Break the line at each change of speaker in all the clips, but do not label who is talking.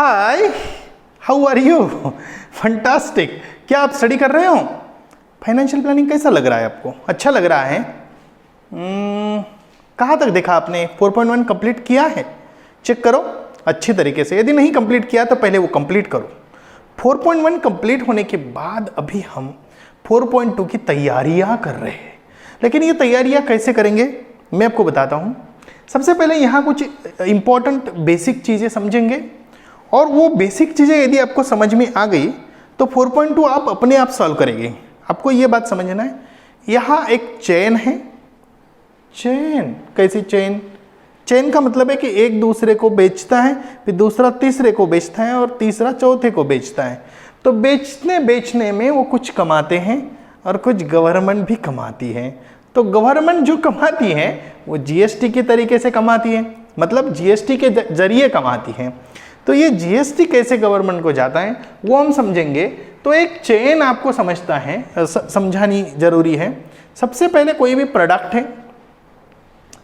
Hi, how are you? Fantastic. क्या आप study कर रहे हो? फाइनेंशियल प्लानिंग कैसा लग रहा है आपको? अच्छा लग रहा है? कहाँ तक देखा आपने? 4.1 कंप्लीट किया है? चेक करो अच्छी तरीके से। यदि नहीं कंप्लीट किया तो पहले वो कंप्लीट करो। 4.1 कंप्लीट होने के बाद अभी हम 4.2 की तैयारियां कर रहे हैं। लेकिन ये तैयारियां कैसे करेंगे मैं आपको बताता हूँ। सबसे पहले यहाँ कुछ इंपॉर्टेंट बेसिक चीज़ें समझेंगे, और वो बेसिक चीज़ें यदि आपको समझ में आ गई तो 4.2 आप अपने आप सॉल्व करेंगे। आपको ये बात समझना है, यहाँ एक चेन है। चेन कैसी चेन? चेन का मतलब है कि एक दूसरे को बेचता है, फिर दूसरा तीसरे को बेचता है, और तीसरा चौथे को बेचता है। तो बेचने में वो कुछ कमाते हैं और कुछ गवर्नमेंट भी कमाती है। तो गवर्नमेंट जो कमाती है वो जीएसटी के तरीके से कमाती है, मतलब जीएसटी के जरिए कमाती है। तो ये जीएसटी कैसे गवर्नमेंट को जाता है वो हम समझेंगे। तो एक चेन आपको समझानी जरूरी है। सबसे पहले कोई भी प्रोडक्ट है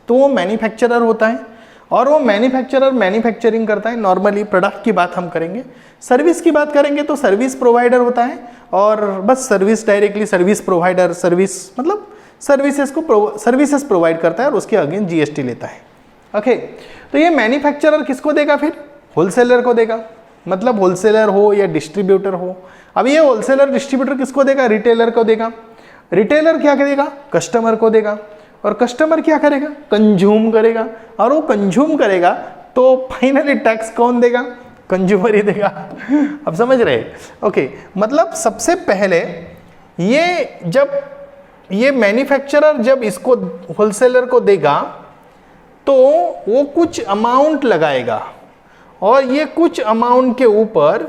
तो वो मैन्युफैक्चरर होता है, और वो मैन्युफैक्चरर मैन्युफैक्चरिंग करता है। नॉर्मली प्रोडक्ट की बात हम करेंगे। सर्विस की बात करेंगे तो सर्विस प्रोवाइडर होता है, और bus service directly service provider, service मतलब सर्विसेज प्रोवाइड करता है और उसके अगेंस्ट जीएसटी लेता है। ओके, तो ये मैन्युफैक्चरर किसको देगा? फिर होलसेलर को देगा, मतलब होलसेलर हो या डिस्ट्रीब्यूटर हो। अब ये होलसेलर डिस्ट्रीब्यूटर किसको देगा? रिटेलर को देगा। रिटेलर क्या करेगा? कस्टमर को देगा, और कस्टमर क्या करेगा? कंज्यूम करेगा, और वो कंज्यूम करेगा तो फाइनली टैक्स कौन देगा? कंज्यूमर ही देगा। अब समझ रहे? ओके, मतलब सबसे पहले ये मैन्युफैक्चरर जब इसको होलसेलर को देगा तो वो कुछ अमाउंट लगाएगा, और ये कुछ अमाउंट के ऊपर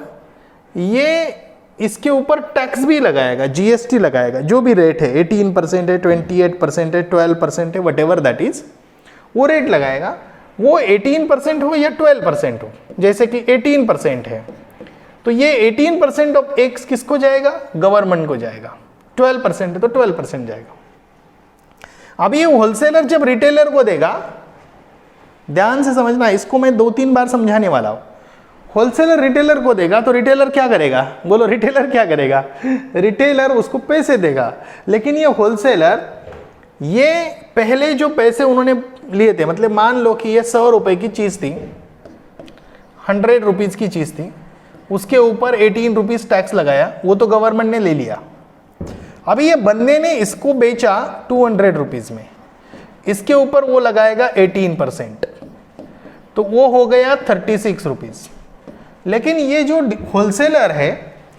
ये इसके ऊपर टैक्स भी लगाएगा, जीएसटी लगाएगा। जो भी रेट है, 18% है, 28% है, 12% है, वट एवर दैट इज, वो रेट लगाएगा। वो 18% हो या 12% हो। जैसे कि 18% है तो ये 18% ऑफ एक्स किसको जाएगा? गवर्नमेंट को जाएगा। 12% है तो 12% जाएगा। अब ये होलसेलर जब रिटेलर को देगा, ध्यान से समझना, इसको मैं 2-3 बार समझाने वाला हूं। होलसेलर रिटेलर को देगा तो रिटेलर क्या करेगा? बोलो, रिटेलर क्या करेगा? रिटेलर उसको पैसे देगा। लेकिन ये होलसेलर, ये पहले जो पैसे उन्होंने लिए थे, मतलब मान लो कि ये 100 रुपए की चीज थी, 100 रुपीज की चीज थी, उसके ऊपर 18 रुपीज टैक्स लगाया, वो तो गवर्नमेंट ने ले लिया। अभी ये बंदे ने इसको बेचा 200 रुपीज में, इसके ऊपर वो लगाएगा 18%, तो वो हो गया 36 रुपीज। लेकिन ये जो होलसेलर है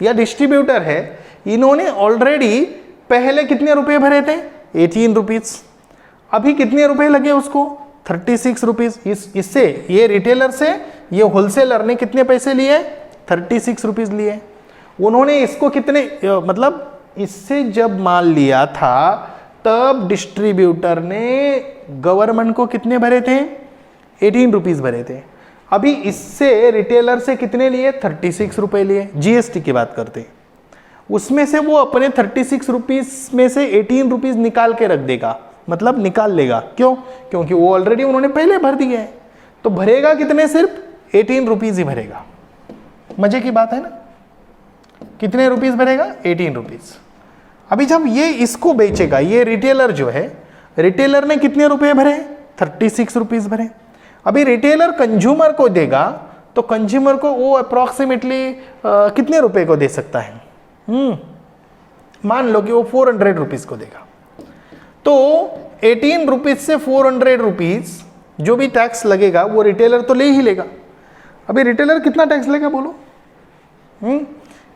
या डिस्ट्रीब्यूटर है, इन्होंने ऑलरेडी पहले कितने रुपए भरे थे? 18 रुपीज। अभी कितने रुपए लगे उसको? 36 रुपीज। इससे ये रिटेलर से ये होलसेलर ने कितने पैसे लिए? 36 रुपीज लिए। उन्होंने इसको कितने, मतलब इससे जब माल लिया था तब डिस्ट्रीब्यूटर ने गवर्नमेंट को कितने भरे थे? 18 रुपीज भरे थे। अभी इससे रिटेलर से कितने लिए? 36 रुपए लिए। जीएसटी की बात करते हैं, उसमें से वो अपने 36 रुपीज में से 18 रुपीज निकाल के रख देगा, मतलब निकाल लेगा। क्यों? क्योंकि वो ऑलरेडी उन्होंने पहले भर दिए हैं। तो भरेगा कितने? सिर्फ 18 रुपीज ही भरेगा। मजे की बात है ना? कितने रुपीज भरेगा? 18 रुपीज। अभी जब ये इसको बेचेगा, ये रिटेलर जो है, रिटेलर ने कितने रुपए भरे? 36 रुपीज भरे। अभी रिटेलर कंज्यूमर को देगा तो कंज्यूमर को वो अप्रॉक्सीमेटली कितने रुपए को दे सकता है? मान लो कि वो 400 रुपीज को देगा। तो 18 रुपीज से 400 रुपीज जो भी टैक्स लगेगा वो रिटेलर तो ले ही लेगा। अभी रिटेलर कितना टैक्स लेगा बोलो?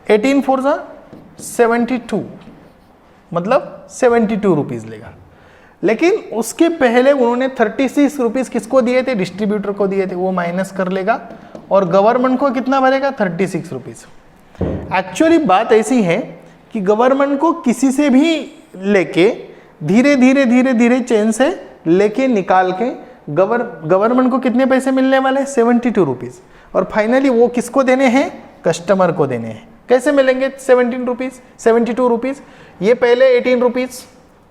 18 4 72, मतलब 72 रुपीज लेगा। लेकिन उसके पहले उन्होंने 36 रुपीज किसको दिए थे? डिस्ट्रीब्यूटर को दिए थे। वो माइनस कर लेगा, और गवर्नमेंट को कितना भरेगा? 36 रुपीज। एक्चुअली बात ऐसी है कि गवर्नमेंट को किसी से भी लेके धीरे धीरे चेन से लेके निकाल के गवर्नमेंट को कितने पैसे मिलने वाले? 72 रुपीज। और फाइनली वो किसको देने हैं? कस्टमर को देने हैं। कैसे मिलेंगे 72 रुपीज? ये पहले 18 रुपीज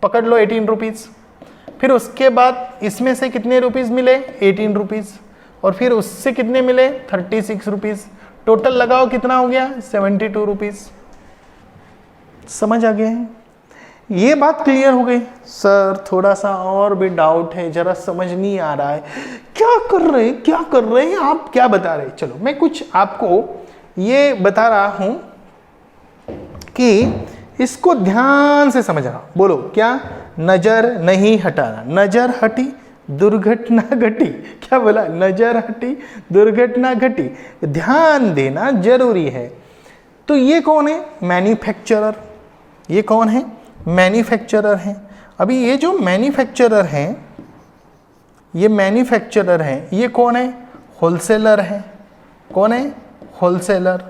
पकड़ लो, 18 रुपीज, फिर उसके बाद इसमें से कितने रुपीस मिले? 18 रुपीज, और फिर उससे कितने मिले? 36 रुपीज। टोटल लगाओ कितना हो गया 72 रुपीज। समझ आ गया है? ये बात क्लियर हो गई? सर थोड़ा सा और भी डाउट है, जरा समझ नहीं आ रहा है, क्या कर रहे हैं आप, क्या बता रहे हैं? चलो मैं कुछ आपको ये बता रहा हूं कि इसको ध्यान से समझना। बोलो क्या? नजर नहीं हटाना, नजर हटी दुर्घटना घटी। क्या बोला? नजर हटी दुर्घटना घटी, ध्यान देना जरूरी है। तो ये कौन है? मैन्युफैक्चरर। ये कौन है? मैन्युफैक्चरर है। अभी ये जो मैन्युफैक्चरर हैं, ये मैन्युफैक्चरर हैं, ये कौन है? होलसेलर है। कौन है? होलसेलर।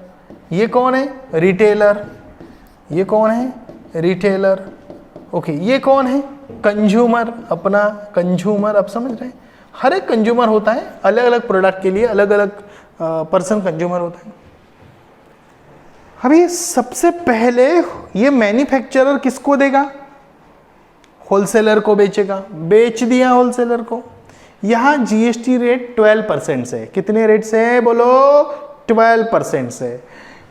ये कौन है? रिटेलर। ये कौन है? रिटेलर। ओके, ये कौन है? कंज्यूमर। अपना कंज्यूमर, आप समझ रहे हैं? हर एक कंज्यूमर होता है, अलग अलग प्रोडक्ट के लिए अलग अलग पर्सन कंज्यूमर होता है। अभी सबसे पहले ये मैन्युफैक्चरर किसको देगा? होलसेलर को बेचेगा। बेच दिया होलसेलर को। यहां जीएसटी रेट 12% से, कितने रेट से है बोलो? 12% से।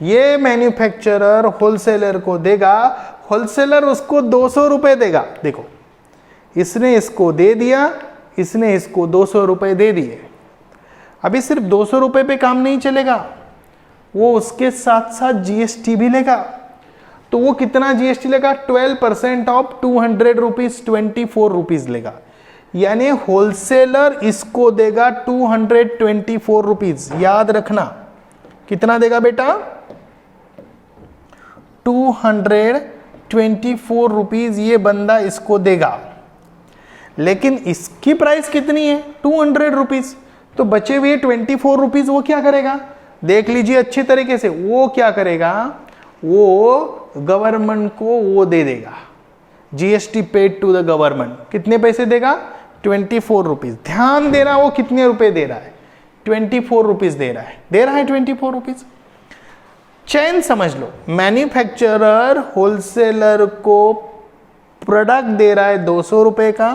ये मैन्युफैक्चरर होलसेलर को देगा, होलसेलर उसको 200 रुपए देगा। देखो, इसने इसको दे दिया, इसने इसको 200 रुपए दे दिए। अभी सिर्फ 200 रुपए पे काम नहीं चलेगा, वो उसके साथ साथ जीएसटी भी लेगा। तो वो कितना जीएसटी लेगा? 12% ऑफ 200 रुपीज 24 रुपीज लेगा। यानी होलसेलर इसको देगा 224 रुपीज। याद रखना, कितना देगा बेटा? 224 रुपीज ये बंदा इसको देगा। लेकिन इसकी प्राइस कितनी है? 200 रुपीज। तो बचे हुए 24 रुपीज वो क्या करेगा? देख लीजिए अच्छी तरीके से, वो क्या करेगा? वो गवर्नमेंट को वो दे देगा, GST paid to the government. कितने पैसे देगा? 24 रुपीज। ध्यान देना, वो कितने रुपए दे रहा है? 24 रुपीज दे रहा है। 24 रुपीज। चैन समझ लो, मैन्युफैक्चरर होलसेलर को प्रोडक्ट दे रहा है 200 रुपए का,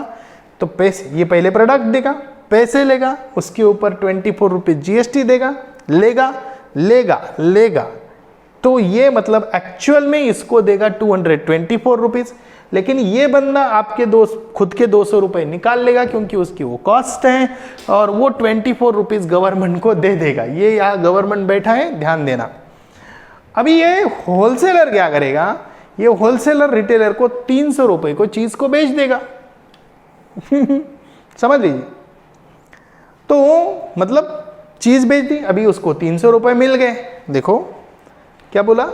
तो पैसे, ये पहले प्रोडक्ट देगा, पैसे लेगा, उसके ऊपर 24 रुपीज जीएसटी देगा, लेगा। तो ये मतलब एक्चुअल में इसको देगा 224 रुपीज। लेकिन ये बंदा आपके खुद के 200 रुपए निकाल लेगा, क्योंकि उसकी वो कॉस्ट है, और वो 24 रुपीज गवर्नमेंट को दे देगा। ये यहाँ गवर्नमेंट बैठा है, ध्यान देना। अभी ये होलसेलर क्या करेगा? ये होलसेलर रिटेलर को 300 रुपए को चीज को बेच देगा। समझ लीजिए। तो मतलब चीज बेच दी, अभी उसको 300 रुपए मिल गए। देखो क्या बोला,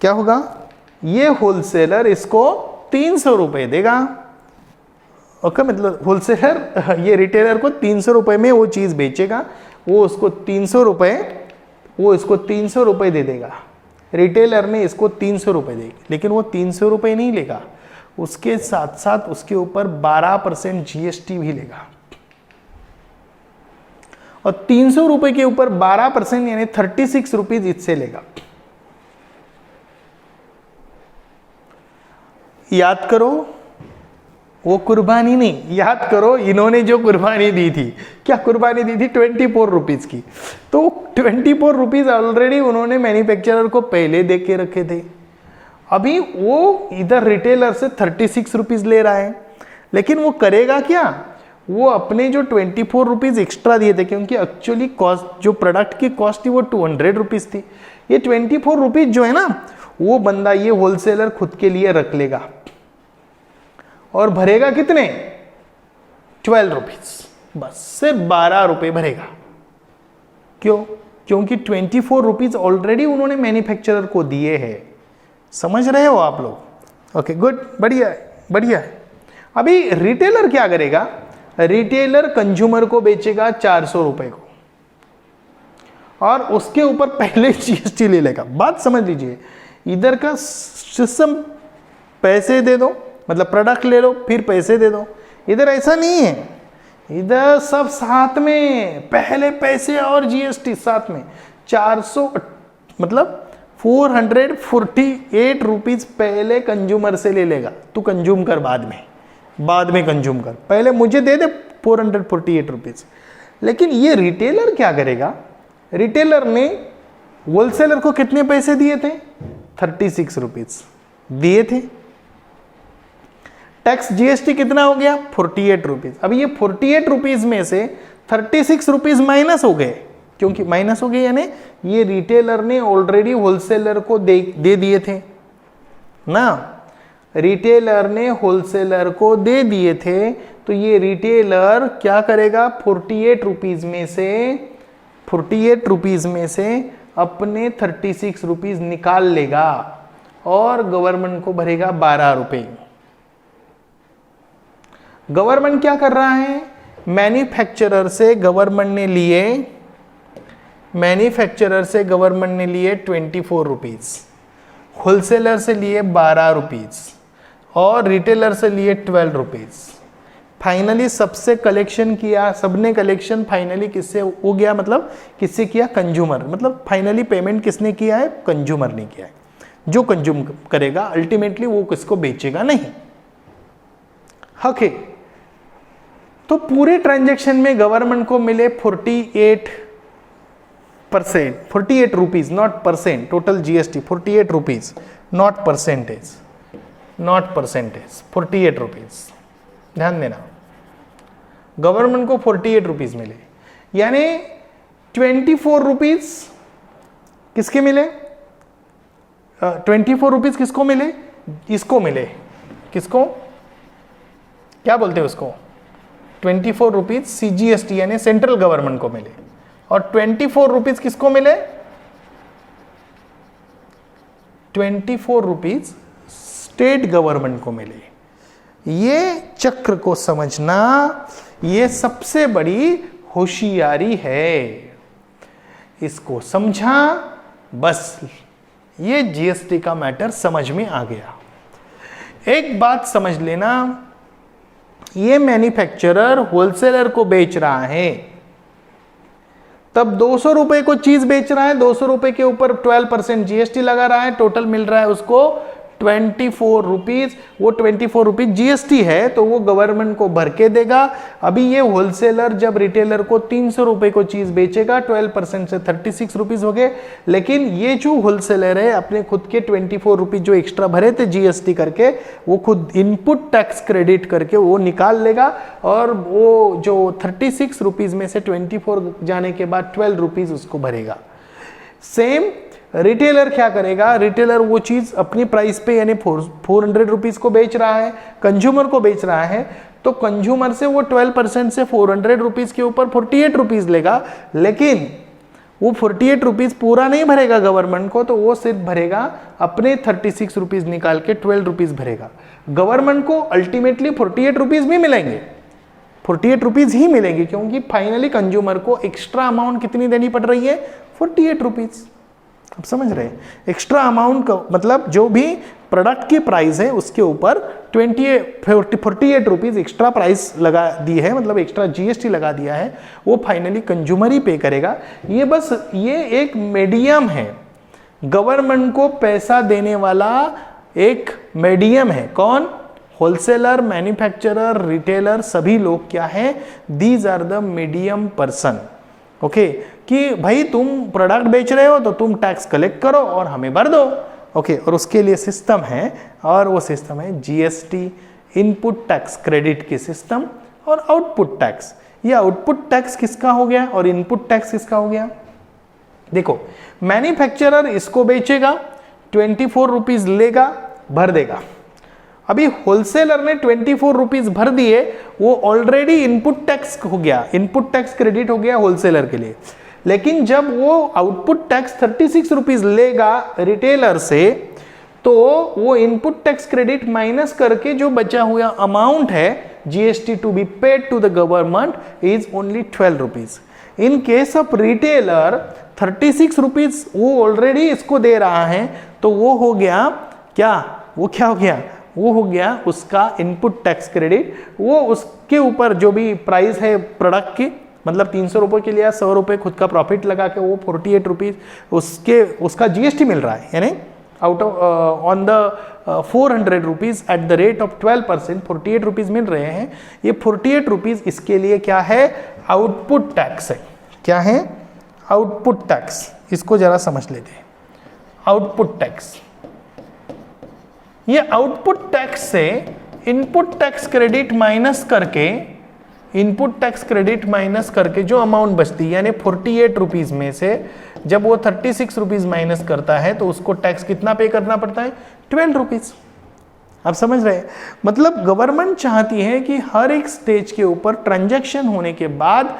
क्या होगा? ये होलसेलर इसको 300 रुपए देगा। ओके, मतलब होलसेलर ये रिटेलर को 300 रुपए में वो चीज बेचेगा, वो उसको 300 रुपए, वो इसको 300 रुपए दे देगा। रिटेलर ने इसको 300 रुपए देगी, लेकिन वो 300 रुपए नहीं लेगा, उसके साथ साथ उसके ऊपर 12% जीएसटी भी लेगा। और 300 रुपए के ऊपर 12% यानी 36 रुपीज इससे लेगा। याद करो, वो कुर्बानी नहीं, याद करो इन्होंने जो कुर्बानी दी थी, क्या कुर्बानी दी थी? 24 रुपीज की। तो 24 रुपीज ऑलरेडी उन्होंने मैन्युफैक्चरर को पहले दे के रखे थे। अभी वो इधर रिटेलर से 36 रुपीज ले रहा है, लेकिन वो करेगा क्या? वो अपने जो 24 रुपीज एक्स्ट्रा दिए थे, क्योंकि एक्चुअली कॉस्ट, जो प्रोडक्ट की कॉस्ट थी वो 200 रुपीज थी। ये 24 रुपीज जो है ना, वो बंदा, ये होलसेलर खुद के लिए रख लेगा और भरेगा कितने? 12 रुपीज। बस सिर्फ 12 रुपए भरेगा। क्यों? क्योंकि 24 रुपीज ऑलरेडी उन्होंने मैन्युफैक्चरर को दिए हैं। समझ रहे हो आप लोग? ओके, गुड, बढ़िया है, बढ़िया है। अभी रिटेलर क्या करेगा? रिटेलर कंज्यूमर को बेचेगा 400 रुपए को, और उसके ऊपर पहले जीएसटी ले लेगा। बात समझ लीजिए, इधर का सिस्टम पैसे दे दो, मतलब प्रोडक्ट ले लो फिर पैसे दे दो। इधर ऐसा नहीं है, इधर सब साथ में, पहले पैसे और जीएसटी साथ में। 400 मतलब 448 रुपीज पहले कंज्यूमर से ले लेगा। तू कंज्यूम कर, बाद में कंज्यूम कर, पहले मुझे दे दे 448 रुपीज। लेकिन ये रिटेलर क्या करेगा? रिटेलर ने होलसेलर को कितने पैसे दिए थे? 36 रुपीज दिए थे। टैक्स जीएसटी कितना हो गया? 48 रुपीज। अब ये 48 रुपीज में से 36 रुपीज माइनस हो गए, क्योंकि माइनस हो गए यानी ये रिटेलर ने ऑलरेडी होलसेलर को दे दिए थे ना, रिटेलर ने होलसेलर को दे दिए थे, तो ये रिटेलर क्या करेगा? 48 रुपीज में से अपने 36 रुपीज निकाल लेगा और गवर्नमेंट को भरेगा 12 रुपए। गवर्नमेंट क्या कर रहा है? मैन्युफैक्चरर से गवर्नमेंट ने लिए 24 रुपीज, होलसेलर से लिए 12 रुपीज और रिटेलर से लिए 12 रुपीज। फाइनली सबसे कलेक्शन किया, सबने कलेक्शन फाइनली किससे हो गया? मतलब किससे किया? कंज्यूमर। मतलब फाइनली पेमेंट किसने किया है? कंज्यूमर ने किया है। जो कंज्यूम करेगा अल्टीमेटली वो किसको बेचेगा नहीं। ओके, तो पूरे ट्रांजैक्शन में गवर्नमेंट को मिले 48 rupees, not percent, total GST 48 rupees, not percentage, 48 rupees. ध्यान देना, गवर्नमेंट को 48 रुपीज मिले, यानी 24 रुपीज किसके मिले? 24 रुपीज किसको मिले? इसको मिले। किसको? क्या बोलते हैं उसको? 24 रुपीज सीजीएसटी यानी सेंट्रल गवर्नमेंट को मिले, और 24 रुपीज किसको मिले? 24 रुपीज स्टेट गवर्नमेंट को मिले। ये चक्र को समझना ये सबसे बड़ी होशियारी है। इसको समझा, बस ये जीएसटी का मैटर समझ में आ गया। एक बात समझ लेना, ये मैन्युफैक्चरर होलसेलर को बेच रहा है, तब 200 रुपए को चीज बेच रहा है, 200 रुपए के ऊपर 12% जीएसटी लगा रहा है, टोटल मिल रहा है उसको 24 रुपीज। वो 24 रुपीज जीएसटी है तो वो गवर्नमेंट को भर के देगा। अभी ये होलसेलर जब रिटेलर को 300 रुपए को चीज बेचेगा, 12% से 36 रुपीज हो गए, लेकिन ये जो होलसेलर है अपने खुद के 24 रुपीज जो एक्स्ट्रा भरे थे जीएसटी करके, वो खुद इनपुट टैक्स क्रेडिट करके वो निकाल लेगा, और वो जो 36 रुपीज में से 24 जाने के बाद 12 रुपीज उसको भरेगा। सेम रिटेलर क्या करेगा? रिटेलर वो चीज अपनी प्राइस पे यानी 400 रुपीज को बेच रहा है, कंज्यूमर को बेच रहा है, तो कंज्यूमर से वो 12% से 400 रुपीज के ऊपर 48 रुपीज लेगा, लेकिन वो 48 रुपीज पूरा नहीं भरेगा गवर्नमेंट को, तो वो सिर्फ भरेगा अपने 36 रुपीज निकाल के 12 रुपीज भरेगा। गवर्नमेंट को अल्टीमेटली 48 रुपीज भी मिलेंगे, 48 रुपीज ही मिलेंगे, क्योंकि फाइनली कंज्यूमर को एक्स्ट्रा अमाउंट कितनी देनी पड़ रही है? 48 रुपीज। अब समझ रहे हैं? एक्स्ट्रा अमाउंट का मतलब जो भी प्रोडक्ट की प्राइस है उसके ऊपर 48 रुपीज एक्स्ट्रा प्राइस लगा दी है, मतलब एक्स्ट्रा जीएसटी लगा दिया है, वो फाइनली कंज्यूमर ही पे करेगा। ये बस ये एक मीडियम है, गवर्नमेंट को पैसा देने वाला एक मीडियम है। कौन? होलसेलर, मैन्युफैक्चरर, रिटेलर, सभी लोग क्या है? These are the medium person. Okay, कि भाई तुम प्रोडक्ट बेच रहे हो तो तुम टैक्स कलेक्ट करो और हमें भर दो। ओके, और उसके लिए सिस्टम है, और वो सिस्टम है जीएसटी, इनपुट टैक्स क्रेडिट की सिस्टम, और आउटपुट टैक्स। ये आउटपुट टैक्स किसका हो गया और इनपुट टैक्स किसका हो गया? देखो, मैन्युफैक्चरर इसको बेचेगा, 24 रुपीज लेगा, भर देगा। अभी होलसेलर ने 24 रुपीज भर दिए, वो ऑलरेडी इनपुट टैक्स हो गया, इनपुट टैक्स क्रेडिट हो गया होलसेलर के लिए। लेकिन जब वो आउटपुट टैक्स 36 रुपीज लेगा रिटेलर से, तो वो इनपुट टैक्स क्रेडिट माइनस करके जो बचा हुआ अमाउंट है GST to be paid to the government is only 12 rupees. In case of retailer 36 rupees वो ऑलरेडी इसको दे रहा है, तो वो हो गया क्या? वो क्या हो गया? वो हो गया उसका इनपुट टैक्स क्रेडिट। वो उसके ऊपर जो भी प्राइस है प्रोडक्ट की, मतलब 300 रुपये के लिए 100 रुपये खुद का प्रॉफिट लगा के वो 48 रुपीज उसका जीएसटी मिल रहा है, यानी out of on the 400 rupees at the rate of 12% 48 rupees मिल रहे हैं। ये 48 रुपीज इसके लिए क्या है? आउटपुट टैक्स है। क्या है? आउटपुट टैक्स, इसको जरा समझ लेते हैं। आउटपुट टैक्स, ये आउटपुट टैक्स से इनपुट टैक्स क्रेडिट माइनस करके, इनपुट टैक्स क्रेडिट माइनस करके जो अमाउंट बचती है, यानी 48 रुपीज में से जब वो 36 रुपीज माइनस करता है तो उसको टैक्स कितना पे करना पड़ता है? 12 रुपीज। आप समझ रहे हैं? मतलब गवर्नमेंट चाहती है कि हर एक स्टेज के ऊपर ट्रांजैक्शन होने के बाद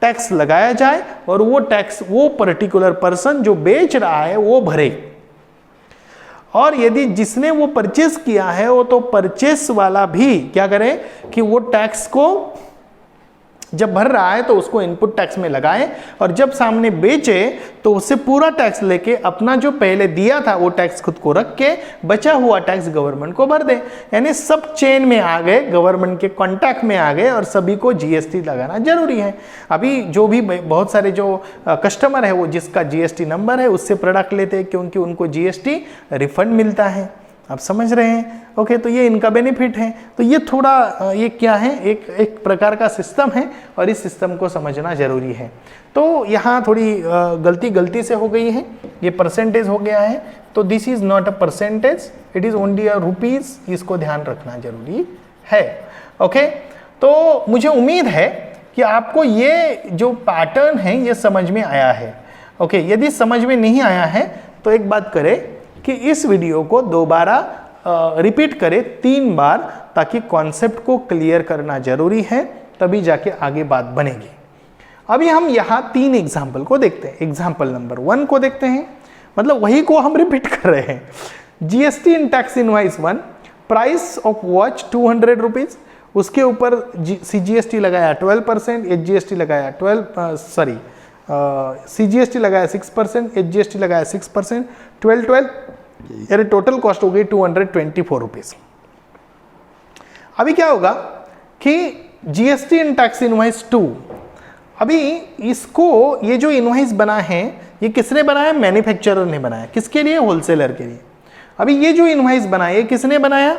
टैक्स लगाया जाए और वो टैक्स वो पर्टिकुलर पर्सन जो बेच रहा है वो भरे, और यदि जिसने वो परचेस किया है वो तो परचेस वाला भी क्या करे कि वो टैक्स को जब भर रहा है तो उसको इनपुट टैक्स में लगाए, और जब सामने बेचे तो उससे पूरा टैक्स लेके अपना जो पहले दिया था वो टैक्स खुद को रख के बचा हुआ टैक्स गवर्नमेंट को भर दे। यानी सब चेन में आ गए, गवर्नमेंट के कॉन्टैक्ट में आ गए और सभी को जीएसटी लगाना जरूरी है। अभी जो भी बहुत सारे जो कस्टमर है वो जिसका जीएसटी नंबर है उससे प्रोडक्ट लेते हैं क्योंकि उनको जीएसटी रिफंड मिलता है। आप समझ रहे हैं? ओके, तो ये इनका बेनिफिट है। तो ये थोड़ा ये क्या है, एक प्रकार का सिस्टम है और इस सिस्टम को समझना जरूरी है। तो यहाँ थोड़ी गलती से हो गई है, ये परसेंटेज हो गया है, तो this is not a percentage, it is only a rupees, इसको ध्यान रखना जरूरी है। ओके, तो मुझे उम्मीद है कि आपको ये जो पैटर्न है ये समझ में आया है। ओके, यदि समझ में नहीं आया है तो एक बात करें कि इस वीडियो को दोबारा रिपीट करें 3 बार, ताकि कॉन्सेप्ट को क्लियर करना जरूरी है, तभी जाके आगे बात बनेगी। अभी हम यहाँ 3 एग्जाम्पल को देखते हैं। एग्जाम्पल नंबर 1 को देखते हैं, मतलब वही को हम रिपीट कर रहे हैं। GST in tax invoice 1, price of watch 200 rupees, उसके ऊपर सीजीएसटी लगाया 12%, एचजीएसटी लगाया सीजीएसटी लगाया 6%, एचजीएसटी लगाया 6%, 12, यानी टोटल कॉस्ट हो गई 224 रुपीज। अभी क्या होगा कि जीएसटी इन टैक्स इनवाइस 2, अभी इसको ये जो इनवाइस बना है ये किसने बनाया? मैन्युफैक्चरर ने बनाया। किसके लिए? होलसेलर के लिए। अभी ये जो इनवाइस बना है ये किसने बनाया?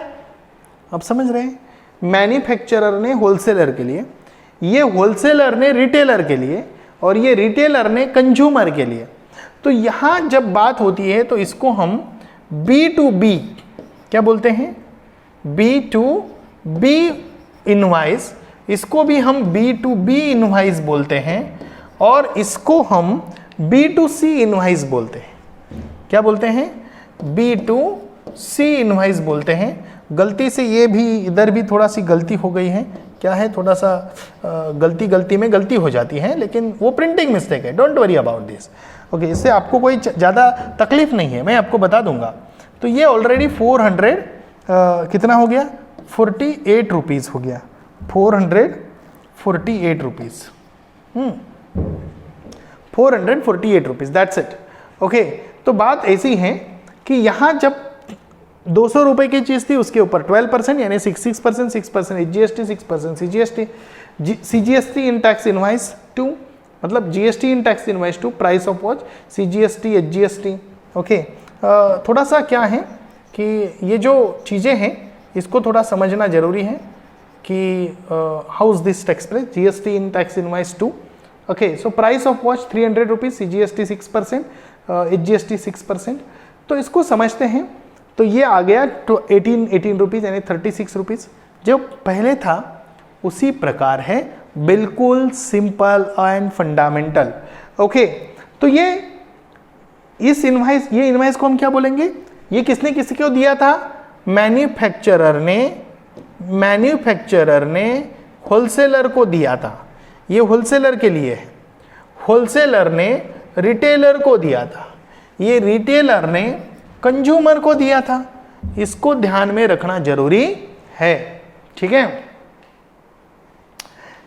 आप समझ रहे हैं? मैन्युफैक्चरर ने होलसेलर के लिए, ये होलसेलर ने रिटेलर के लिए, और ये रिटेलर ने कंज्यूमर के लिए। तो यहां जब बात होती है तो इसको हम B2B क्या बोलते हैं? B2B इनवाइस, इसको भी हम B2B इनवाइस बोलते हैं, और इसको हम B2C इनवाइस बोलते हैं। क्या बोलते हैं? B2C इनवाइस बोलते हैं। गलती से ये भी इधर भी थोड़ा सी गलती हो गई है, क्या है, थोड़ा सा गलती में गलती हो जाती है, लेकिन वो प्रिंटिंग मिस्टेक है, don't worry about this. Okay, इससे आपको कोई ज़्यादा तकलीफ नहीं है, मैं आपको बता दूंगा। तो ये ऑलरेडी 400 कितना हो गया? 48 रुपीज़ हो गया, 448 rupees, 448 rupees, that's it. Okay, तो बात ऐसी है कि यहाँ जब 200 रुपए की चीज़ थी उसके ऊपर 12% यानी 6% एचजीएसटी, 6% सीजीएसटी, सीजीएसटी इन टैक्स इनवाइस 2, मतलब GST in tax invoice 2, price of watch, CGST, HGST. Okay, थोड़ा सा क्या है कि ये जो चीज़ें हैं इसको थोड़ा समझना जरूरी है कि how is this tax price, GST in tax invoice 2। Okay, so price of watch 300 rupees, CGST 6%, HGST 6%। तो इसको समझते हैं। तो ये आ गया 18 रुपीज़ यानी 36 रुपीज़। जो पहले था उसी प्रकार है, बिल्कुल सिंपल एंड फंडामेंटल। ओके, तो ये इनवाइस को हम क्या बोलेंगे? ये किसने किसको दिया था? मैन्युफैक्चरर ने होलसेलर को दिया था। ये होलसेलर के लिए है। होलसेलर ने रिटेलर को दिया था, ये रिटेलर ने कंज्यूमर को दिया था। इसको ध्यान में रखना जरूरी है, ठीक है।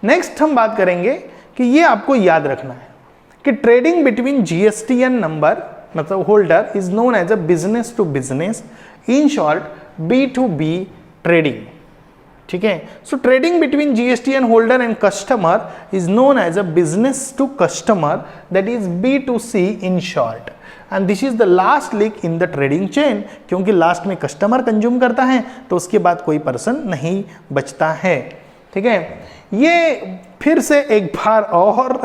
नेक्स्ट हम बात करेंगे कि ये आपको याद रखना है कि ट्रेडिंग बिटवीन जीएसटीएन नंबर मतलब holder is known as a business to business, in short B2B trading, ठीक है। So trading between GSTN holder and customer is known as a business to customer, that is B2C in short, and this is the last link in the trading chain, क्योंकि last में customer consume करता है तो उसके बाद कोई person नहीं बचता है। ठीक है। ये फिर से एक बार और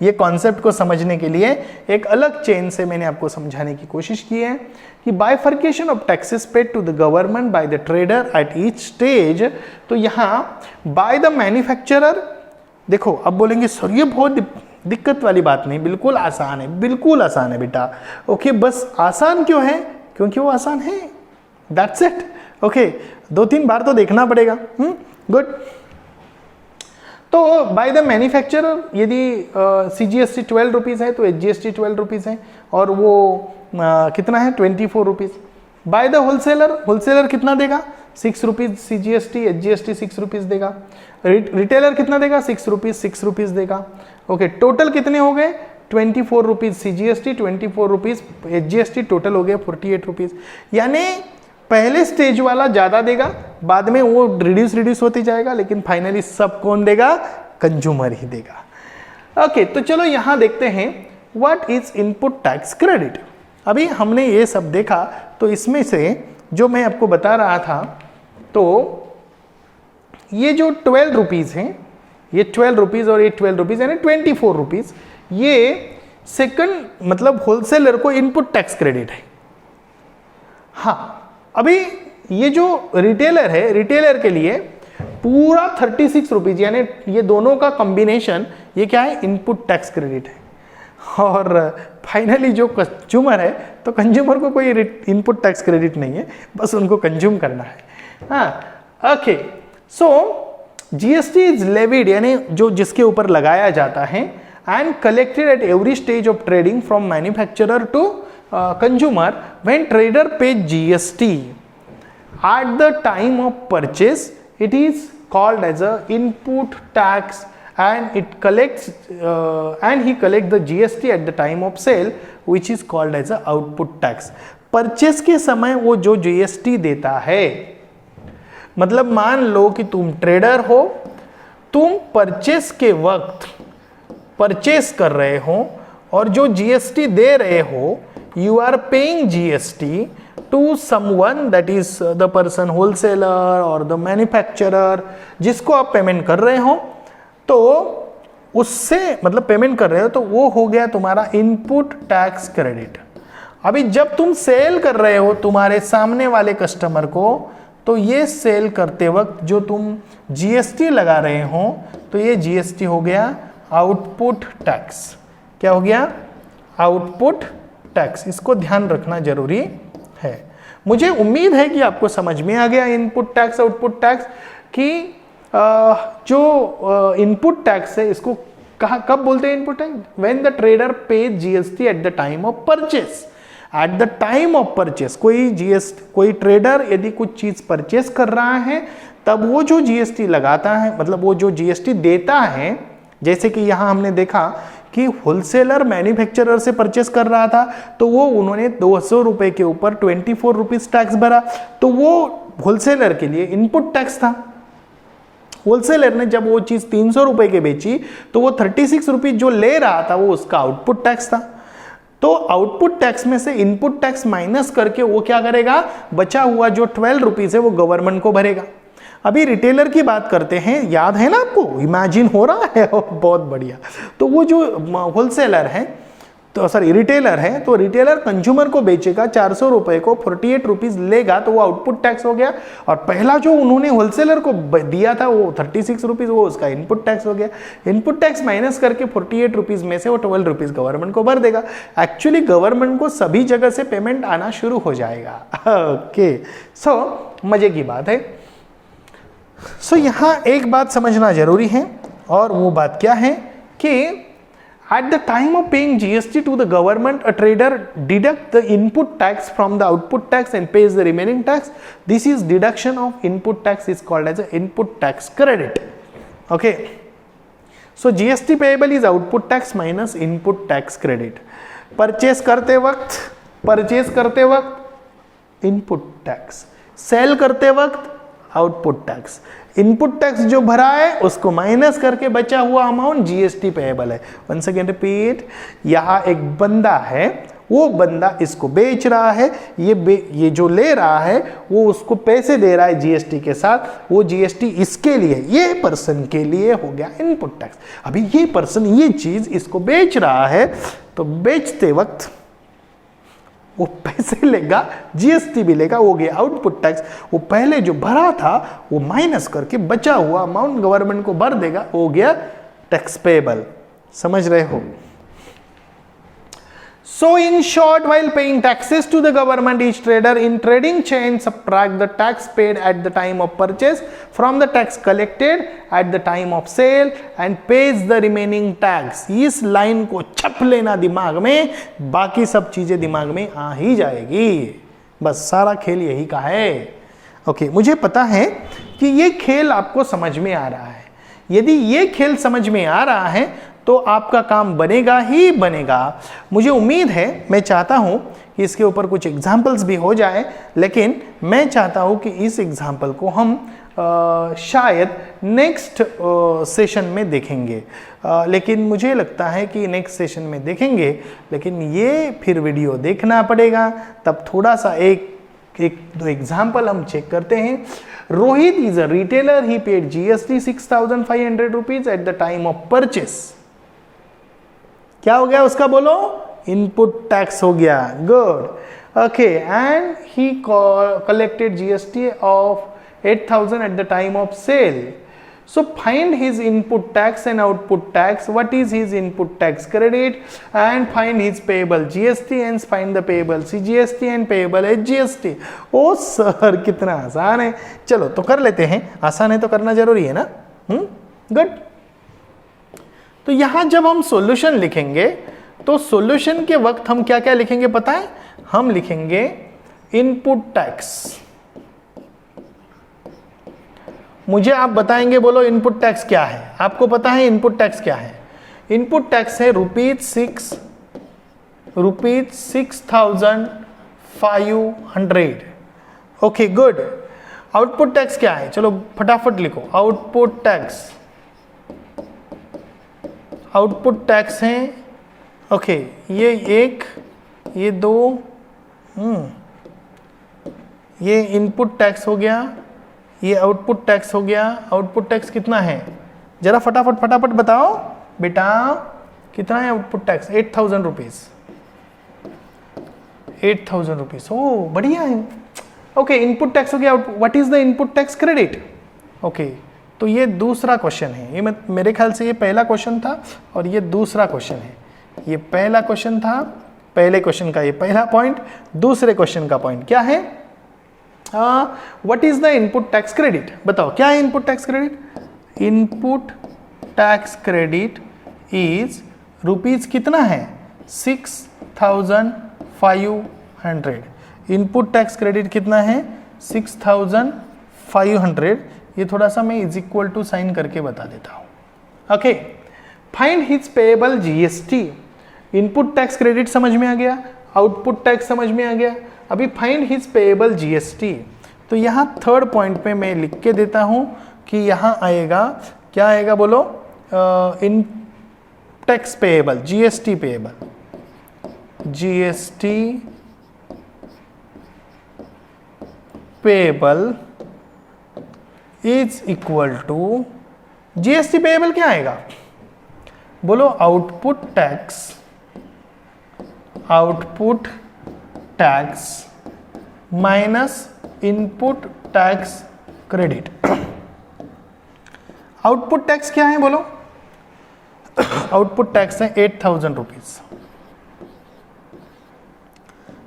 ये कॉन्सेप्ट को समझने के लिए एक अलग चेन से मैंने आपको समझाने की कोशिश की है कि bifurcation of taxes paid to the government by the trader at each stage. तो यहाँ बाय द मैन्युफैक्चरर, देखो अब बोलेंगे सर ये बहुत दिक्कत वाली बात नहीं, बिल्कुल आसान है, बिल्कुल आसान है बेटा। ओके, बस आसान क्यों है? क्योंकि वो आसान है, दैट्स इट। ओके, 2-3 बार तो देखना पड़ेगा। गुड। तो बाय द मैन्युफैक्चरर यदि CGST 12 रुपीज़ है तो HGST 12 रुपीज़ है, और वो कितना है 24 rupees. By the wholesaler, wholesaler कितना देगा 6 रुपीज़ CGST, HGST 6 रुपीज़ देगा। रिटेलर कितना देगा 6 रुपीज़ देगा। ओके, टोटल कितने हो गए 24 rupees CGST, 24 rupees HGST, total हो गए 48 रुपीज़। यानी पहले स्टेज वाला ज़्यादा देगा, बाद में वो रिड्यूस होती जाएगा, लेकिन फाइनली सब कौन देगा? कंज्यूमर ही देगा। ओके, तो चलो यहाँ देखते हैं what is input tax credit. अभी हमने ये सब देखा, तो इसमें से जो मैं आपको बता रहा था, तो ये जो 12 रुपीज़ हैं, ये 12 रुपीज़ और ये 12 रुपीज़ यानी 24 रुपीज़, ये सेकंड मतलब होलसेलर को इनपुट टैक्स क्रेडिट है। हाँ, अभी ये जो रिटेलर है, रिटेलर के लिए पूरा 36 रुपीज़ यानी ये दोनों का कॉम्बिनेशन, ये क्या है? इनपुट टैक्स क्रेडिट है। और फाइनली जो कंज्यूमर है, तो कंज्यूमर को कोई इनपुट टैक्स क्रेडिट नहीं है, बस उनको कंज्यूम करना है। हाँ, okay. So GST is levied यानी जो जिसके ऊपर लगाया जाता है, and collected at every stage of trading from manufacturer to consumer when trader pays GST at the time of purchase, it is called as a input tax, and it collects and he collects the GST at the time of sale, which is called as a output tax. Purchase के समय वो जो GST देता है, मतलब मान लो कि तुम ट्रेडर हो, तुम परचेस के वक्त परचेस कर रहे हो और जो GST दे रहे हो, you are paying GST to someone, that is the person wholesaler or the manufacturer, जिसको आप पेमेंट कर रहे हो, तो उससे मतलब पेमेंट कर रहे हो, तो वो हो गया तुम्हारा इनपुट टैक्स क्रेडिट। अभी जब तुम सेल कर रहे हो तुम्हारे सामने वाले कस्टमर को, तो ये सेल करते वक्त जो तुम GST लगा रहे हो, तो ये GST हो गया आउटपुट टैक्स। क्या हो गया? Output tax. इसको ध्यान रखना जरूरी है। मुझे उम्मीद है कि आपको समझ में आ गया इनपुट टैक्स आउटपुट टैक्स, कि जो इनपुट टैक्स है इसको कब बोलते हैं input tax? When the trader page GST eight the time of purchase. Eight the time of purchase कोई ट्रेडर यदि कुछ चीज परचेस कर रहा है, तब वो जो GST लगाता है, मतलब वो जो GST देता है, जैसे कि यहाँ हमने देखा कि होलसेलर मैन्युफैक्चरर से परचेस कर रहा था, तो वो उन्होंने 200 रुपए के ऊपर 24 रुपीज टैक्स भरा, तो वो होलसेलर के लिए इनपुट टैक्स था। होलसेलर ने जब वो चीज 300 रुपए के बेची, तो वो 36 रुपीज जो ले रहा था वो उसका आउटपुट टैक्स था। तो आउटपुट टैक्स में से इनपुट टैक्स माइनस करके वो क्या करेगा? बचा हुआ जो 12 रुपीज है वो गवर्नमेंट को भरेगा। अभी रिटेलर की बात करते हैं, याद है ना आपको? इमेजिन हो रहा है? बहुत बढ़िया। तो वो जो होलसेलर है, तो सॉरी रिटेलर है, तो रिटेलर कंज्यूमर को बेचेगा 400 रुपए को, 48 रुपीज लेगा, तो वो आउटपुट टैक्स हो गया। और पहला जो उन्होंने होलसेलर को दिया था वो 36 रुपीज, वो उसका इनपुट टैक्स हो गया। इनपुट टैक्स माइनस करके 48 रुपीज में से वो 12 रुपीज गवर्नमेंट को भर देगा। एक्चुअली गवर्नमेंट को सभी जगह से पेमेंट आना शुरू हो जाएगा। ओके, सो मजे की बात है। सो यहाँ एक बात समझना जरूरी है, और वो बात क्या है कि at the time of paying GST to the government, a trader deduct the input tax from the output tax and pays the remaining tax. This is deduction of input tax is called as an input tax credit. Okay. So GST payable is output tax minus input tax credit. Purchase करते वक्त input tax, cell करते वक्त output tax. Input tax जो भरा है उसको minus करके बचा हुआ अमाउंट GST पेएबल है। वंस अगेन रिपीट, यहाँ एक बंदा है, वो बंदा इसको बेच रहा है, ये जो ले रहा है वो उसको पैसे दे रहा है जीएसटी के साथ, वो जीएसटी इसके लिए, ये पर्सन के लिए हो गया इनपुट टैक्स। अभी ये पर्सन ये चीज इसको बेच रहा है, तो बेचते वक्त वो पैसे लेगा, जीएसटी भी लेगा, वो गया आउटपुट टैक्स। वो पहले जो भरा था वो माइनस करके बचा हुआ अमाउंट गवर्नमेंट को भर देगा, वो गया टैक्स पेएबल। समझ रहे हो? So in short, while paying taxes to the government, each trader in trading chain subtract the tax paid at the time of purchase from the tax collected at the time of sale and pays the remaining tax। इस line को छप लेना दिमाग में, बाकी सब चीजें दिमाग में आ ही जाएगी। बस सारा खेल यही का है। ओके, मुझे पता है कि ये खेल आपको समझ में आ रहा है। यदि ये खेल समझ में आ रहा है तो आपका काम बनेगा ही बनेगा। मुझे उम्मीद है, मैं चाहता हूं कि इसके ऊपर कुछ एग्जाम्पल्स भी हो जाए, लेकिन मैं चाहता हूं कि इस एग्जाम्पल को हम शायद नेक्स्ट सेशन में देखेंगे, लेकिन मुझे लगता है कि नेक्स्ट सेशन में देखेंगे, लेकिन ये फिर वीडियो देखना पड़ेगा। तब थोड़ा सा एक दो एग्जाम्पल हम चेक करते हैं। Rohit is a retailer, he paid GST 6,500 rupees at the time of purchase. क्या हो गया उसका, बोलो? इनपुट टैक्स हो गया। Good. Okay, and he collected GST of 8,000 at the time of sale. So find his input tax and output tax. What is his input tax credit and find his payable GST and find the payable CGST and payable HGST. Oh sir, कितना आसान है। चलो तो कर लेते हैं, आसान है तो करना जरूरी है ना। गुड। तो यहां जब हम सॉल्यूशन लिखेंगे तो सॉल्यूशन के वक्त हम क्या क्या लिखेंगे पता है? हम लिखेंगे इनपुट टैक्स। मुझे आप बताएंगे, बोलो इनपुट टैक्स क्या है? आपको पता है इनपुट टैक्स क्या है? इनपुट टैक्स है ₹6,500। Okay, good. आउटपुट टैक्स क्या है? चलो फटाफट लिखो। आउटपुट टैक्स, आउटपुट टैक्स हैं, ओके, ये 1, ये 2, ये इनपुट टैक्स हो गया, ये आउटपुट टैक्स हो गया। आउटपुट टैक्स कितना है? जरा फटाफट बताओ बेटा, कितना है आउटपुट टैक्स? 8,000 रुपीज। 8,000 रुपीज, ओ बढ़िया है। ओके, इनपुट टैक्स हो गया। What is the input tax credit? Okay, तो ये दूसरा क्वेश्चन है। ये मेरे ख्याल से ये पहला क्वेश्चन था और ये दूसरा क्वेश्चन है। ये पहला क्वेश्चन था, पहले क्वेश्चन का ये पहला पॉइंट, दूसरे क्वेश्चन का पॉइंट क्या है? What is the input tax credit? बताओ क्या है input tax credit? Input tax credit is rupees कितना है? 6,500। इनपुट टैक्स क्रेडिट कितना है? 6,500। ये थोड़ा सा मैं इज इक्वल टू साइन करके बता देता हूं। Okay, find his payable GST. Input tax credit समझ में आ गया, आउटपुट टैक्स समझ में आ गया, अभी फाइंड हिज पेएबल जीएसटी। तो यहां थर्ड पॉइंट पे मैं लिख के देता हूं कि यहां आएगा, क्या आएगा बोलो? इन tax payable, GST payable, GST payable is equal to, GST payable क्या आएगा बोलो? Output tax minus input tax credit. Output tax क्या है बोलो? आउटपुट टैक्स है 8,000 rupees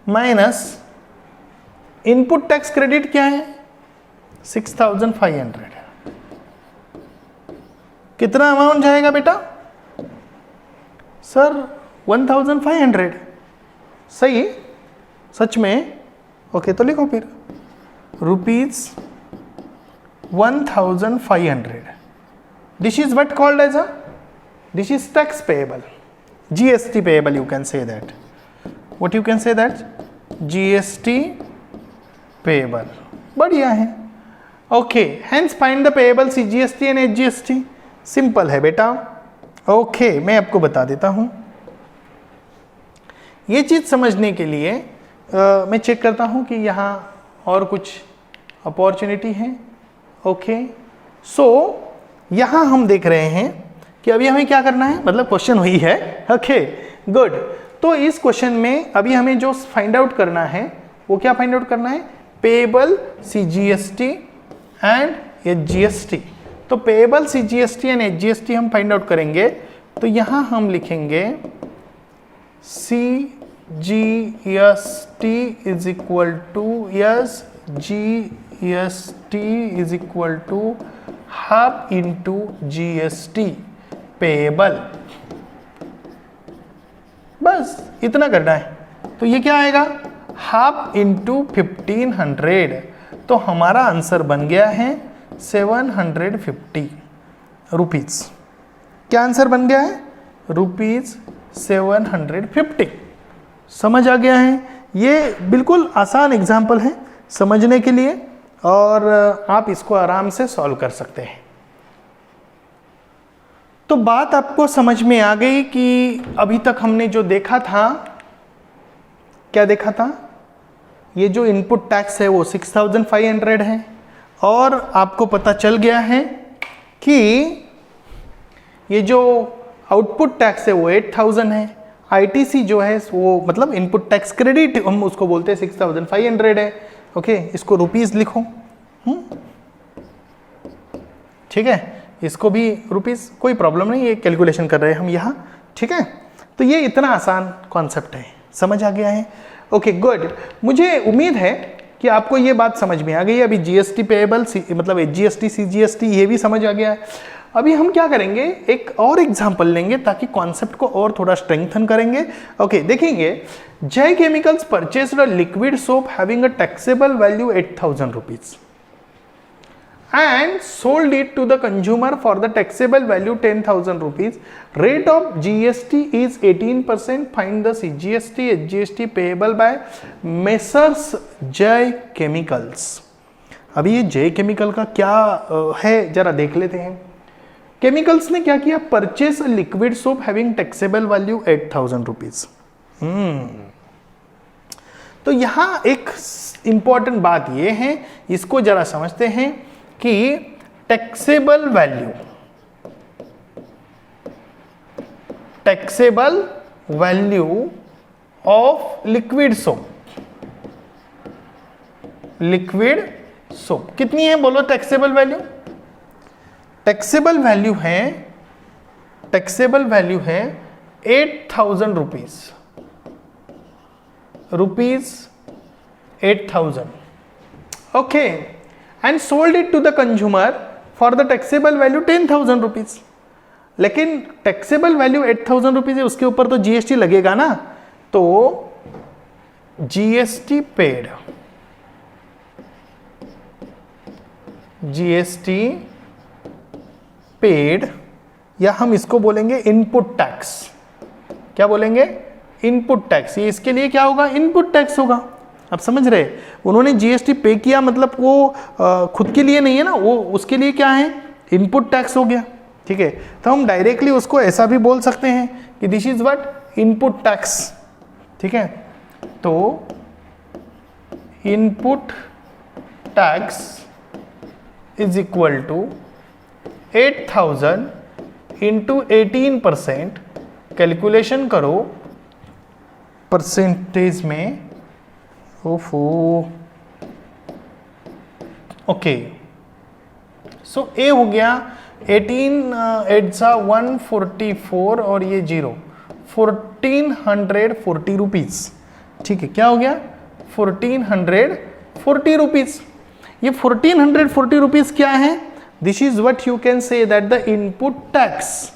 minus input tax credit क्या है? 6,500। कितना अमाउंट जाएगा बेटा? सर 1,500। सही? सच में? ओके, तो लिखो फिर ₹1,500। This is what called as a, this is tax payable, GST payable, you can say that. What you can say that? GST payable. बढ़िया है। Okay, hence find the payable CGST and HGST. Simple है बेटा। Okay, मैं आपको बता देता हूं। ये चीज़ समझने के लिए मैं चेक करता हूँ कि यहाँ और कुछ अपॉर्चुनिटी है। ओके, सो यहाँ हम देख रहे हैं कि अभी हमें क्या करना है, मतलब क्वेश्चन वही है। Okay good. तो इस क्वेश्चन में अभी हमें जो फाइंड आउट करना है वो क्या फाइंड आउट करना है, पेएबल CGST एंड HGST। तो पेएबल CGST एंड HGST हम फाइंड आउट करेंगे। तो यहाँ हम लिखेंगे CGST is equal to SGST is equal to half into GST payable. बस इतना करना है। तो ये क्या आएगा, हाफ इंटू 1500। तो हमारा आंसर बन गया है 750 रुपीज। क्या आंसर बन गया है, रुपीज 750। समझ आ गया है। ये बिल्कुल आसान एग्जाम्पल है समझने के लिए, और आप इसको आराम से सॉल्व कर सकते हैं। तो बात आपको समझ में आ गई कि अभी तक हमने जो देखा था, क्या देखा था, ये जो इनपुट टैक्स है वो 6500 है, और आपको पता चल गया है कि ये जो आउटपुट टैक्स है वो 8000 है। ITC जो है वो मतलब इनपुट टैक्स क्रेडिट हम उसको बोलते हैं 6500 है। ओके, इसको रुपीस लिखो। ठीक है, इसको भी रुपीस, कोई प्रॉब्लम नहीं, ये कैलकुलेशन कर रहे हैं हम यहाँ। ठीक है, तो ये इतना आसान कॉन्सेप्ट है, समझ आ गया है। Okay good. मुझे उम्मीद है कि आपको ये बात समझ में आ गई। अभी GST पेएबल मतलब HGST CGST ये भी समझ आ गया है। अभी हम क्या करेंगे, एक और एग्जांपल लेंगे ताकि कॉन्सेप्ट को और थोड़ा स्ट्रेंथन करेंगे। ओके, देखेंगे जय chemicals purchased a liquid soap having a taxable value 8000 rupees and sold it to the consumer for the taxable value 10,000 rupees. Rate of GST is 18%. Find the CGST HGST payable by Messrs Jay Chemicals. अभी ये जय chemical का क्या है जरा देख लेते हैं। केमिकल्स ने क्या किया, purchase liquid soap having taxable value 8000 rupees. तो यहां एक इंपॉर्टेंट बात ये है, इसको जरा समझते हैं कि taxable value of liquid soap कितनी है, बोलो टैक्सेबल वैल्यू। टैक्सेबल वैल्यू है 8000 rupees 8000। Okay, and sold it to the consumer for the taxable value 10,000 rupees। लेकिन taxable value 8000 रुपीज है, उसके ऊपर तो GST लगेगा ना, तो GST पेड, या हम इसको बोलेंगे इनपुट टैक्स। क्या बोलेंगे, इनपुट टैक्स। ये इसके लिए क्या होगा, इनपुट टैक्स होगा। आप समझ रहे, उन्होंने GST पे किया मतलब वो खुद के लिए नहीं है ना, वो उसके लिए क्या है, इनपुट टैक्स हो गया। ठीक है, तो हम डायरेक्टली उसको ऐसा भी बोल सकते हैं कि this is what, input tax. ठीक है, तो input tax is equal to 8000 into 18%। Calculation करो परसेंटेज में। ओफो, ओके, सो ए हो गया 18 8 144 और ये 0 1440 रुपीज। ठीक है, क्या हो गया 1440 रुपीज। ये 1440 रुपीज क्या है, this is what you can say that the input tax.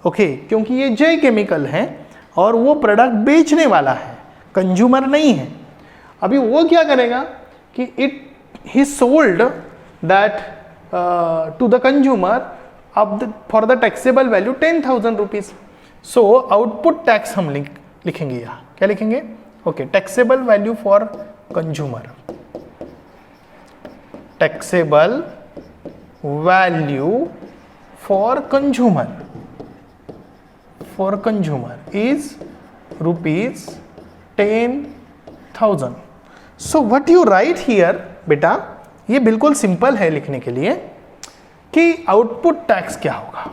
Okay, क्योंकि ये जय केमिकल है और वो प्रोडक्ट बेचने वाला है, कंज्यूमर नहीं है। अभी वो क्या करेगा कि he sold that to the consumer for the taxable value 10,000 rupees। so output tax हम लिखेंगे यहाँ, क्या लिखेंगे, okay, taxable value for consumer, taxable value for consumer is rupees 10,000. So what you right here बेटा, ये बिल्कुल सिंपल है लिखने के लिए कि आउटपुट टैक्स क्या होगा.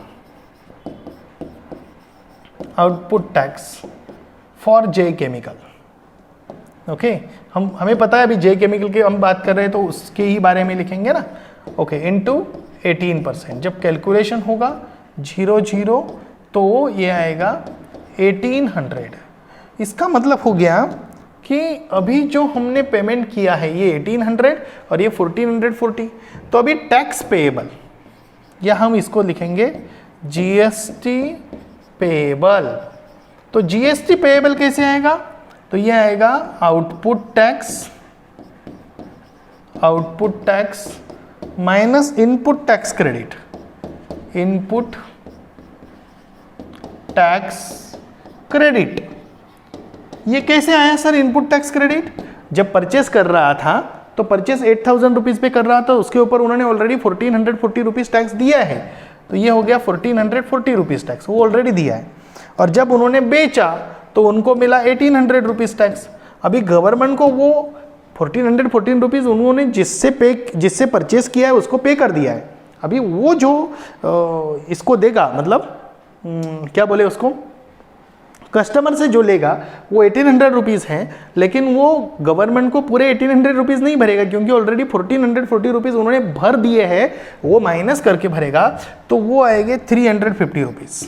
Output tax for J chemical. Okay, हमें पता है अभी जे केमिकल की हम बात कर रहे हैं तो उसके ही बारे में लिखेंगे ना. Okay, into 18%. जब कैलकुलेशन होगा 0 तो ये आएगा 1800. इसका मतलब हो गया कि अभी जो हमने पेमेंट किया है ये 1800 और ये 1440, तो अभी टैक्स पेएबल, या हम इसको लिखेंगे जीएसटी पेएबल. तो जीएसटी पेएबल कैसे आएगा, तो ये आएगा output tax minus input tax credit. Input tax credit ये कैसे आया सर इनपुट टैक्स क्रेडिट? जब परचेस कर रहा था तो परचेस 8,000 रुपीज पे कर रहा था, उसके ऊपर उन्होंने ऑलरेडी 1440 रुपीज टैक्स दिया है, तो ये हो गया 1440 रुपीज टैक्स, वो ऑलरेडी दिया है. और जब उन्होंने बेचा तो उनको मिला 1800 रुपीज टैक्स. अभी गवर्नमेंट को वो 1414 रुपीज उन्होंने जिससे परचेस किया है उसको पे कर दिया है. अभी वो जो इसको देगा, मतलब क्या बोले उसको, कस्टमर से जो लेगा वो 1800 रुपीज़ है, लेकिन वो गवर्नमेंट को पूरे 1800 रुपीज़ नहीं भरेगा क्योंकि ऑलरेडी 1440 रुपीज़ उन्होंने भर दिए हैं, वो माइनस करके भरेगा, तो वो आएंगे 350 रुपीज़.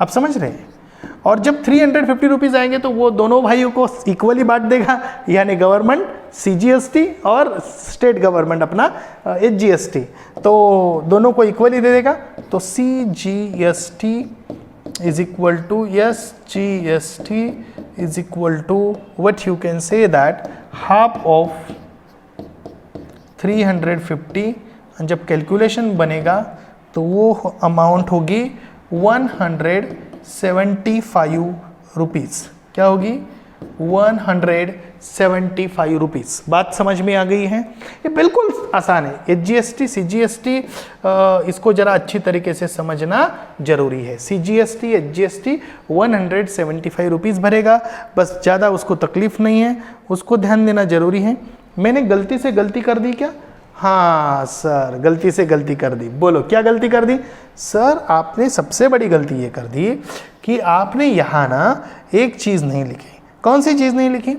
आप समझ रहे हैं? और जब 350 रुपीज़ आएंगे तो वो दोनों भाइयों को इक्वली बांट देगा, यानी गवर्नमेंट CGST और स्टेट गवर्नमेंट अपना HGST, तो दोनों को इक्वली दे देगा. तो CGST is equal to SGST is equal to what you can say that half of 350. जब कैलकुलेशन बनेगा तो वो अमाउंट होगी 175 रुपीज़. क्या होगी? 175 रुपीज़. बात समझ में आ गई है? ये बिल्कुल आसान है. HGST CGST इसको ज़रा अच्छी तरीके से समझना जरूरी है. CGST HGST 175 रुपीज़ भरेगा, बस, ज़्यादा उसको तकलीफ नहीं है, उसको ध्यान देना जरूरी है. मैंने गलती से गलती कर दी क्या? हाँ सर, गलती से गलती कर दी. बोलो क्या गलती कर दी? सर आपने सबसे बड़ी गलती ये कर दी कि आपने यहाँ ना एक चीज़ नहीं लिखी. कौन सी चीज़ नहीं लिखी?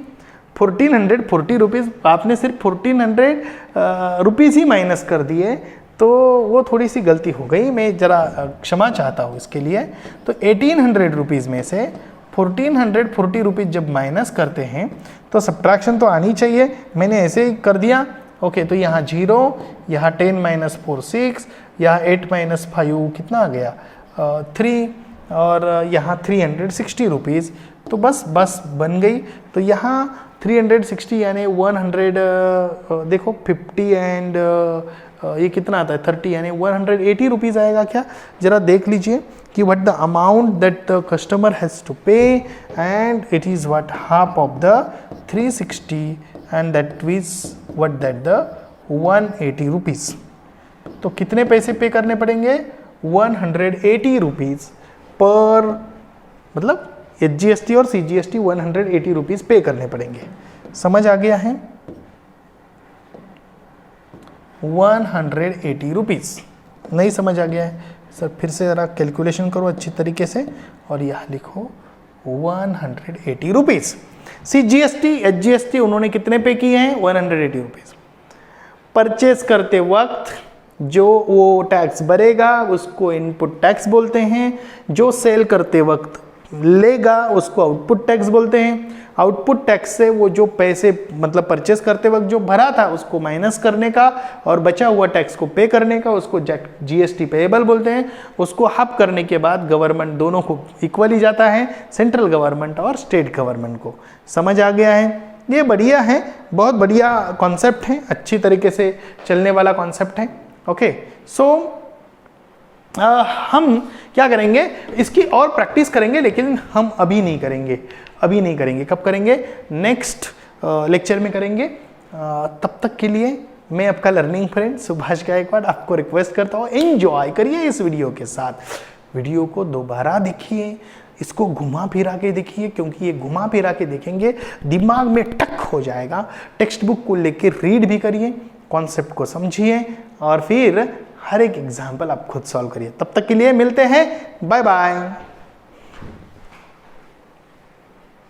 1440 रुपीज़ आपने सिर्फ 1400 रुपीज़ ही माइनस कर दिए, तो वो थोड़ी सी गलती हो गई. मैं ज़रा क्षमा चाहता हूँ इसके लिए. तो 1800 रुपीज़ में से 1440 रुपीज़ जब माइनस करते हैं तो सब्ट्रैक्शन तो आनी चाहिए. मैंने ऐसे ही कर दिया. ओके, तो यहाँ 0, यहाँ 10 माइनस 4 6, यहाँ 8 माइनस 5 कितना आ गया 3, और यहाँ 360 रुपीज़. तो बस बन गई. तो यहाँ 360 यानी 100, देखो 50 एंड ये कितना आता है 30, यानी 180 रुपीज़ आएगा. क्या जरा देख लीजिए कि what the amount that the customer has to pay, and it is what half of the 360 and that is what that the 180 rupees. तो कितने पैसे पे करने पड़ेंगे? 180 रुपीज़ पर, मतलब HGST और CGST 180 रुपीज़ पे करने पड़ेंगे. समझ आ गया है? 180 रुपीज़. नहीं समझ आ गया है सर? फिर से ज़रा कैलकुलेशन करो अच्छी तरीके से और यहाँ लिखो 180 रुपीज़. CGST HGST उन्होंने कितने पे किए हैं? 180 रुपीज़. परचेस करते वक्त जो वो टैक्स भरेगा उसको इनपुट टैक्स बोलते हैं. जो सेल करते वक्त लेगा उसको आउटपुट टैक्स बोलते हैं. आउटपुट टैक्स से वो जो पैसे, मतलब परचेस करते वक्त जो भरा था उसको माइनस करने का और बचा हुआ टैक्स को पे करने का, उसको GST पेएबल बोलते हैं. उसको हाफ करने के बाद गवर्नमेंट दोनों को इक्वली जाता है, सेंट्रल गवर्नमेंट और स्टेट गवर्नमेंट को. समझ आ गया है? ये बढ़िया है, बहुत बढ़िया कॉन्सेप्ट है, अच्छी तरीके से चलने वाला कॉन्सेप्ट है. ओके, सो हम क्या करेंगे, इसकी और प्रैक्टिस करेंगे, लेकिन हम अभी नहीं करेंगे. कब करेंगे? नेक्स्ट लेक्चर में करेंगे. तब तक के लिए मैं आपका लर्निंग फ्रेंड सुभाष गायकवाड़ आपको रिक्वेस्ट करता हूँ, एंजॉय करिए इस वीडियो के साथ. वीडियो को दोबारा देखिए, इसको घुमा फिरा के देखिए, क्योंकि ये घुमा फिरा के देखेंगे दिमाग में टक हो जाएगा। टेक्स्ट बुक को लेके रीड भी करिए, कॉन्सेप्ट को समझिए और फिर हर एक एग्जाम्पल आप खुद सॉल्व करिए। तब तक के लिए मिलते हैं, बाय बाय।